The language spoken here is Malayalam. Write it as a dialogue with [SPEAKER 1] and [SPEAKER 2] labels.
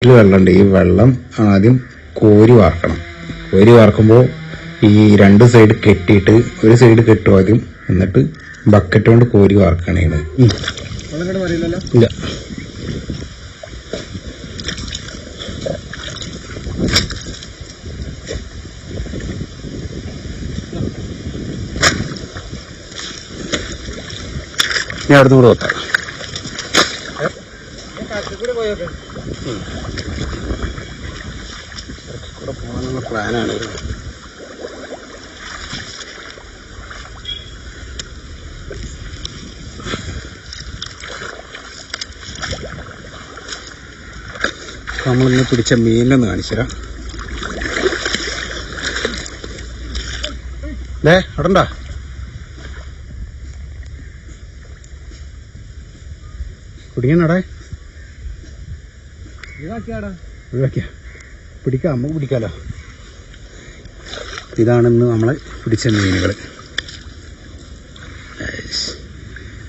[SPEAKER 1] കിണറ്റിൽ വെള്ളമുണ്ട്. ഈ വെള്ളം ആദ്യം കോരി വാർക്കണം. കോരി വാർക്കുമ്പോൾ ഈ 2 സൈഡ് കെട്ടിയിട്ട് ഒരു സൈഡ് കെട്ടും ആദ്യം, എന്നിട്ട് ബക്കറ്റ് കൊണ്ട് കോരി വാർക്കണേ. ഇല്ല, ഞാൻ അടുത്തും കൂടെ വെക്കാം. കൂടെ പോകാനുള്ള പ്ലാനാണ്. നമ്മളിന്ന് പിടിച്ച മീനിനൊന്ന് കാണിച്ചുതരാം. അവിടെണ്ടാ കുടുങ്ങിയടാ, ഒഴിവാക്കിയ പിടിക്കാം, നമുക്ക് പിടിക്കാലോ. ഇതാണിന്ന് നമ്മളെ പിടിച്ച മീനുകൾ.